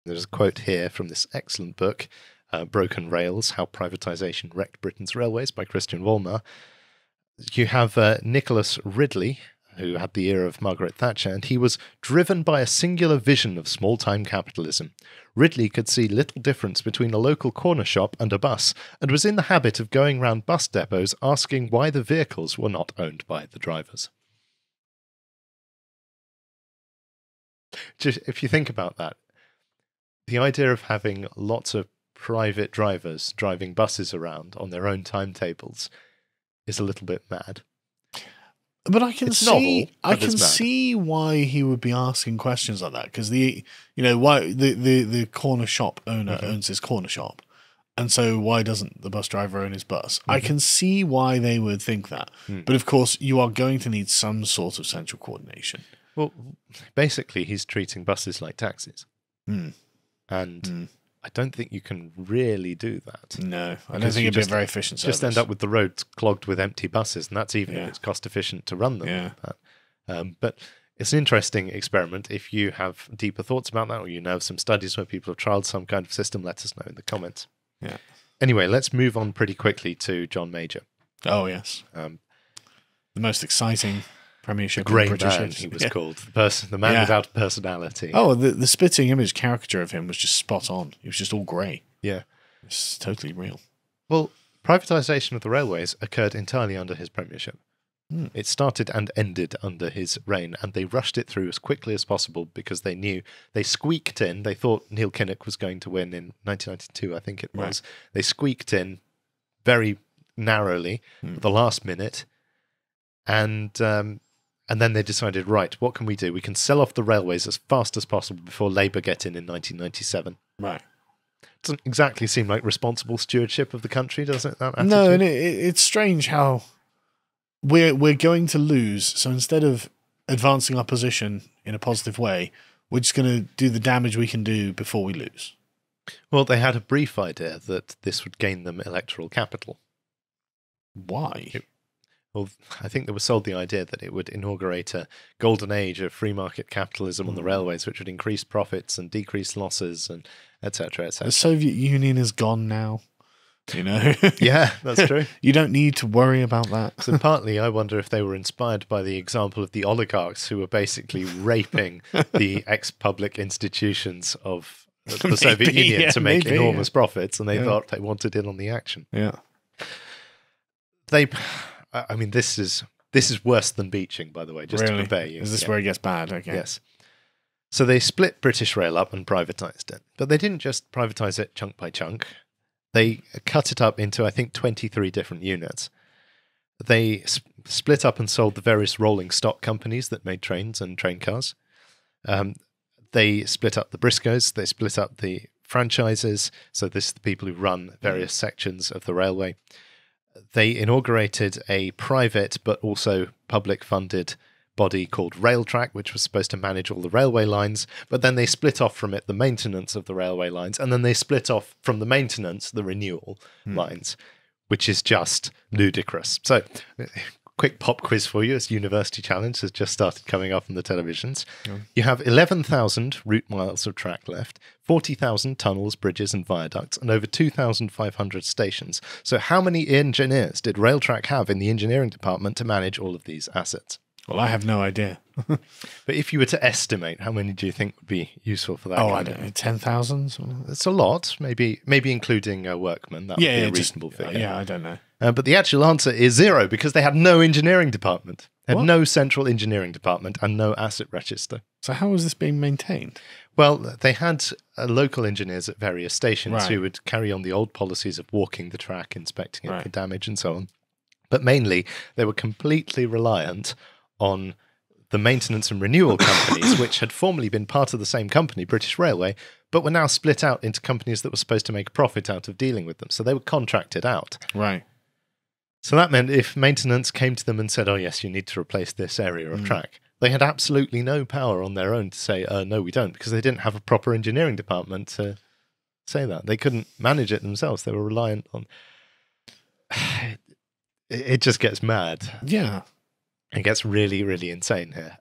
There's a quote here from this excellent book, Broken Rails, How Privatisation Wrecked Britain's Railways by Christian Wolmar. You have Nicholas Ridley, who had the ear of Margaret Thatcher, and he was driven by a singular vision of small-time capitalism. Ridley could see little difference between a local corner shop and a bus, and was in the habit of going round bus depots asking why the vehicles were not owned by the drivers. Just, if you think about that, the idea of having lots of private drivers driving buses around on their own timetables is a little bit mad. But I can see why he would be asking questions like that, because why the corner shop owner owns his corner shop, and so why doesn't the bus driver own his bus? I can see why they would think that, but of course you are going to need some sort of central coordination. Well, basically he's treating buses like taxis, and I don't think you can really do that. No, I don't think it'd be a very efficient service. Just end up with the roads clogged with empty buses, and that's even if it's cost efficient to run them. Yeah. But it's an interesting experiment. If you have deeper thoughts about that, or you know some studies where people have trialed some kind of system, let us know in the comments. Yeah. Anyway, let's move on pretty quickly to John Major. Oh, yes. The most exciting Premiership Grey British Man, he was called. The man without a personality. Oh, the spitting image caricature of him was just spot on. He was just all grey. Yeah. It's totally real. Well, privatisation of the railways occurred entirely under his premiership. It started and ended under his reign, and they rushed it through as quickly as possible because they knew they squeaked in. They thought Neil Kinnock was going to win in 1992, I think it was. Right. They squeaked in very narrowly at the last minute, and then they decided, right, what can we do? We can sell off the railways as fast as possible before Labour get in 1997. Right. Doesn't exactly seem like responsible stewardship of the country, does it? That attitude? No, and it's strange how we're going to lose. So instead of advancing our position in a positive way, we're just going to do the damage we can do before we lose. Well, they had a brief idea that this would gain them electoral capital. Why? Well, I think they were sold the idea that it would inaugurate a golden age of free market capitalism on the railways, which would increase profits and decrease losses, and etc. etc. The Soviet Union is gone now, you know. Yeah, that's true. You don't need to worry about that. So partly, I wonder if they were inspired by the example of the oligarchs who were basically raping the ex-public institutions of the Soviet Union to make enormous profits, and they thought they wanted in on the action. Yeah. I mean, this is worse than beaching, by the way, just to prepare you. Is this where it gets bad? Okay. Yes. So they split British Rail up and privatised it. But they didn't just privatise it chunk by chunk. They cut it up into, I think, 23 different units. They split up and sold the various rolling stock companies that made trains and train cars. They split up the Briscoes. They split up the franchises. So this is the people who run various sections of the railway. They inaugurated a private but also public-funded body called Railtrack, which was supposed to manage all the railway lines, but then they split off from it the maintenance of the railway lines, and then they split off from the maintenance the renewal lines, which is just ludicrous. So, quick pop quiz for you, as University Challenge has just started coming up on the televisions. You have 11,000 route miles of track left, 40,000 tunnels, bridges and viaducts, and over 2,500 stations. So how many engineers did Railtrack have in the engineering department to manage all of these assets? Well, I have no idea. But if you were to estimate, how many do you think would be useful for that? Oh, I don't know, 10,000? It's a lot, maybe including workmen. That would be a reasonable figure. Yeah, I don't know. But the actual answer is 0, because they had no engineering department. They had no central engineering department and no asset register. So how was this being maintained? Well, they had local engineers at various stations who would carry on the old policies of walking the track, inspecting it for damage and so on. But mainly, they were completely reliant on the maintenance and renewal companies, which had formerly been part of the same company, British Railway, but were now split out into companies that were supposed to make a profit out of dealing with them. So they were contracted out. Right. So that meant if maintenance came to them and said, oh, yes, you need to replace this area of track, they had absolutely no power on their own to say, no, we don't, because they didn't have a proper engineering department to say that. They couldn't manage it themselves. They were reliant on... It just gets mad. Yeah. It gets really, really insane here.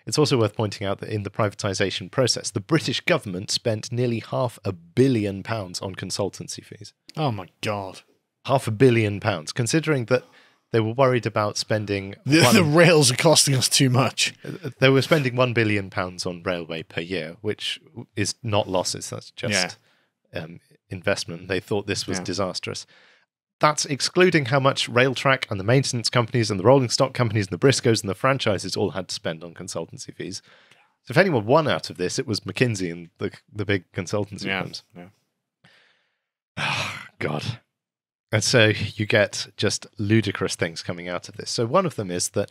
It's also worth pointing out that in the privatisation process, the British government spent nearly £500 million on consultancy fees. Oh my God. £500 million, considering that they were worried about spending... The rails are costing us too much. They were spending £1 billion on railway per year, which is not losses, that's just investment. They thought this was disastrous. That's excluding how much Railtrack and the maintenance companies and the rolling stock companies and the Briscoes and the franchises all had to spend on consultancy fees. So if anyone won out of this, it was McKinsey and the big consultancy firms. Yeah. Oh, God. And so you get just ludicrous things coming out of this. So one of them is that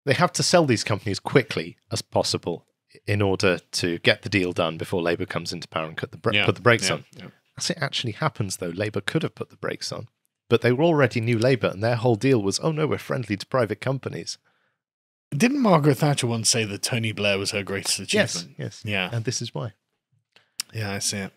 they have to sell these companies quickly as possible in order to get the deal done before Labour comes into power and put the brakes on. Yeah. As it actually happens, though, Labour could have put the brakes on. But they were already New Labour, and their whole deal was, oh no, we're friendly to private companies. Didn't Margaret Thatcher once say that Tony Blair was her greatest achievement? Yes. Yeah. And this is why. Yeah, I see it.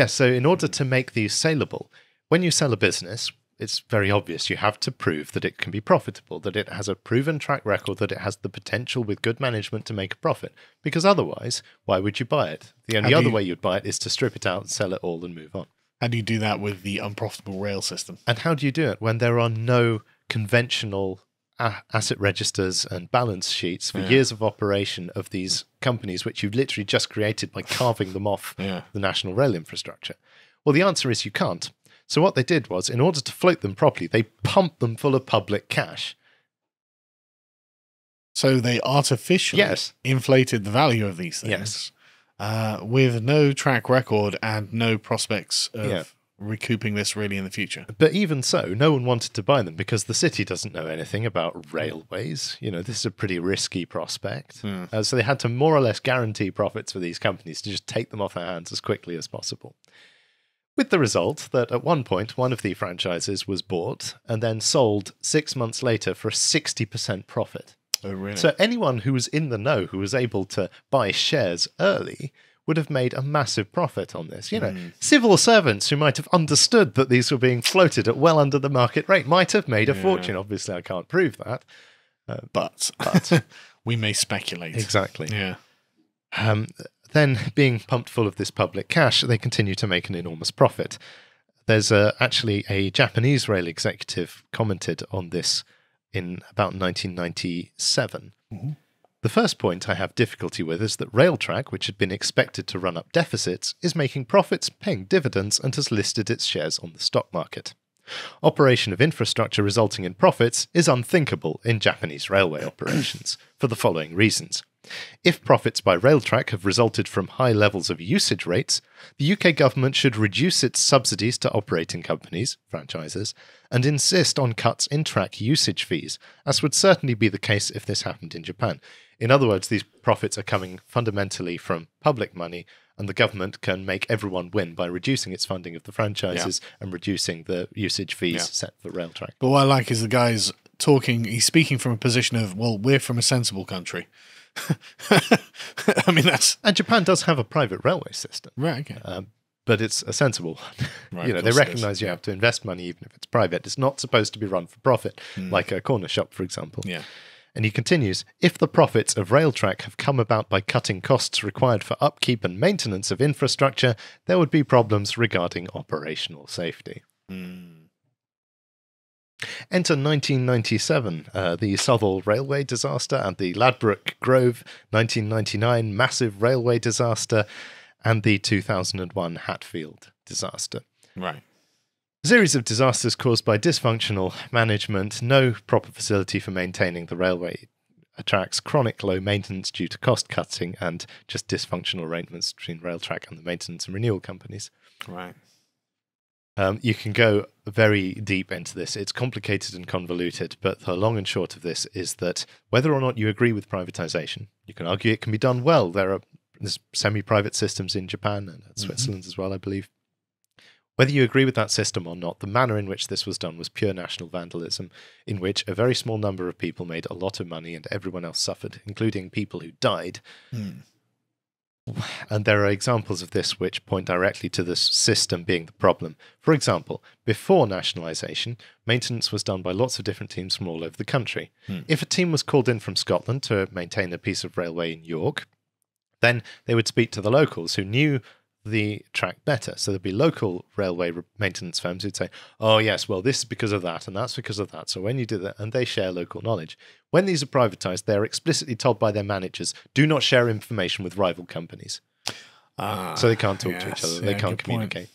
So in order to make these saleable, when you sell a business, it's very obvious. You have to prove that it can be profitable, that it has a proven track record, that it has the potential with good management to make a profit. Because otherwise, why would you buy it? The only other way you'd buy it is to strip it out and sell it all and move on. How do you do that with the unprofitable rail system? And how do you do it when there are no conventional asset registers and balance sheets for years of operation of these companies, which you've literally just created by carving them off the national rail infrastructure? Well, the answer is you can't. So what they did was, in order to float them properly, they pumped them full of public cash. So they artificially inflated the value of these things. Yes. With no track record and no prospects of recouping this really in the future. But even so, no one wanted to buy them because the city doesn't know anything about railways. You know, this is a pretty risky prospect. So they had to more or less guarantee profits for these companies to just take them off their hands as quickly as possible. With the result that at one point, one of the franchises was bought and then sold 6 months later for a 60% profit. Oh, really? So anyone who was in the know, who was able to buy shares early, would have made a massive profit on this. You know, civil servants who might have understood that these were being floated at well under the market rate might have made a fortune. Obviously, I can't prove that. But we may speculate. Exactly. Yeah. Then, being pumped full of this public cash, they continue to make an enormous profit. There's actually a Japanese rail executive commented on this in about 1997. The first point I have difficulty with is that Railtrack, which had been expected to run up deficits, is making profits, paying dividends, and has listed its shares on the stock market. Operation of infrastructure resulting in profits is unthinkable in Japanese railway operations, for the following reasons. If profits by Railtrack have resulted from high levels of usage rates, the UK government should reduce its subsidies to operating companies, franchises, and insist on cuts in track usage fees, as would certainly be the case if this happened in Japan. In other words, these profits are coming fundamentally from public money, and the government can make everyone win by reducing its funding of the franchises and reducing the usage fees set for Railtrack. But what I like is the guy's talking, he's speaking from a position of, well, we're from a sensible country. I mean, that's... And Japan does have a private railway system. Right, okay. But it's a sensible one. Right, you know, they recognise you have to invest money even if it's private. It's not supposed to be run for profit, like a corner shop, for example. Yeah. And he continues, if the profits of Railtrack have come about by cutting costs required for upkeep and maintenance of infrastructure, there would be problems regarding operational safety. Enter 1997, the Southall Railway disaster and the Ladbroke Grove 1999 massive railway disaster and the 2001 Hatfield disaster. Right. A series of disasters caused by dysfunctional management, no proper facility for maintaining the railway tracks, chronic low maintenance due to cost cutting, and just dysfunctional arrangements between Railtrack and the maintenance and renewal companies. Right. You can go very deep into this. It's complicated and convoluted, but the long and short of this is that whether or not you agree with privatisation, you can argue it can be done well. There's semi-private systems in Japan and Switzerland as well, I believe. Whether you agree with that system or not, the manner in which this was done was pure national vandalism, in which a very small number of people made a lot of money and everyone else suffered, including people who died. And there are examples of this which point directly to the system being the problem. For example, before nationalisation, maintenance was done by lots of different teams from all over the country. If a team was called in from Scotland to maintain a piece of railway in York, then they would speak to the locals who knew the track better. So there'd be local railway maintenance firms who'd say, oh yes, well this is because of that and that's because of that. So when you do that, and they share local knowledge. When these are privatised, they're explicitly told by their managers, do not share information with rival companies. So they can't talk to each other, they can't communicate.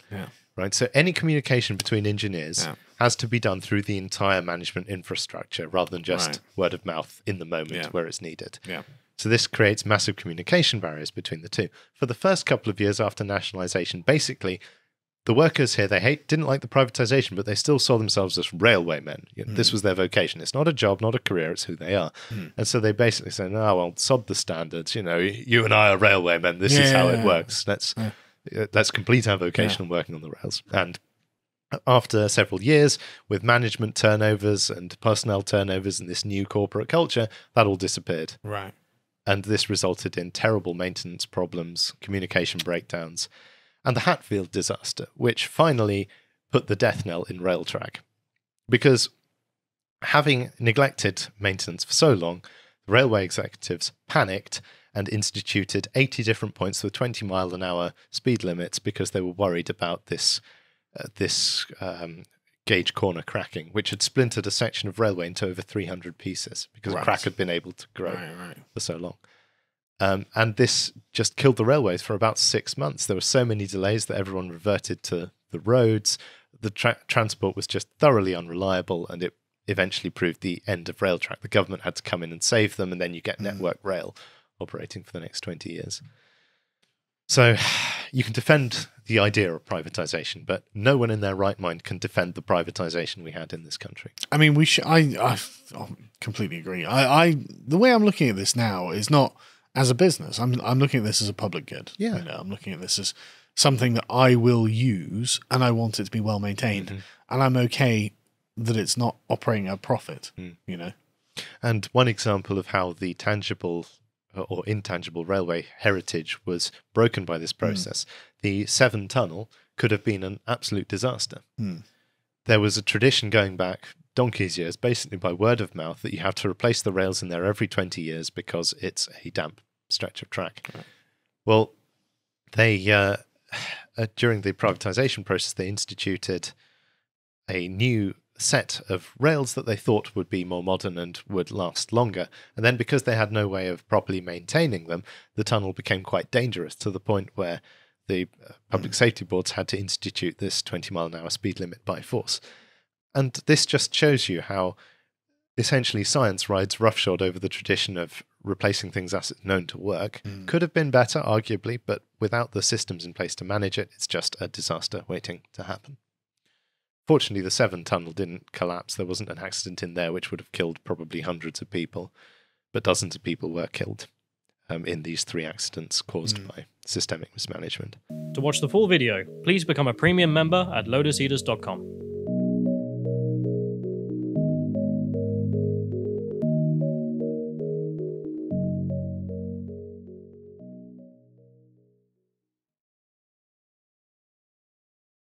Right. So any communication between engineers has to be done through the entire management infrastructure rather than just word of mouth in the moment where it's needed. So this creates massive communication barriers between the two. For the first couple of years after nationalisation, basically, the workers here, didn't like the privatisation, but they still saw themselves as railwaymen. This was their vocation. It's not a job, not a career, it's who they are. And so they basically say, no, well, sod the standards. You know, you and I are railwaymen. This is how it works. Let's complete our vocation on working on the rails. And after several years, with management turnovers and personnel turnovers and this new corporate culture, that all disappeared. Right. And this resulted in terrible maintenance problems, communication breakdowns, and the Hatfield disaster, which finally put the death knell in rail track. Because having neglected maintenance for so long, the railway executives panicked and instituted 80 different points with 20-mile-an-hour speed limits because they were worried about this gauge corner cracking, which had splintered a section of railway into over 300 pieces because a crack had been able to grow for so long. And this just killed the railways for about 6 months. There were so many delays that everyone reverted to the roads. The transport was just thoroughly unreliable, and it eventually proved the end of rail track. The government had to come in and save them, and then you get Network Rail operating for the next 20 years. So you can defend the idea of privatisation, but no one in their right mind can defend the privatisation we had in this country. I mean, I completely agree. The way I'm looking at this now is not as a business. I'm looking at this as a public good. Yeah. I'm looking at this as something that I will use, and I want it to be well maintained, and I'm okay that it's not operating at a profit. And one example of how the tangible or intangible railway heritage was broken by this process. The Severn Tunnel could have been an absolute disaster. There was a tradition going back donkey's years, basically by word of mouth, that you have to replace the rails in there every 20 years because it's a damp stretch of track. Well, they during the privatisation process, they instituted a new set of rails that they thought would be more modern and would last longer. And then because they had no way of properly maintaining them, the tunnel became quite dangerous to the point where the public safety boards had to institute this 20-mile-an-hour speed limit by force. And this just shows you how essentially science rides roughshod over the tradition of replacing things as it's known to work. Could have been better, arguably, but without the systems in place to manage it, it's just a disaster waiting to happen. Fortunately, the Severn Tunnel didn't collapse. There wasn't an accident in there which would have killed probably hundreds of people, but dozens of people were killed in these 3 accidents caused by systemic mismanagement. To watch the full video, please become a premium member at lotuseaters.com.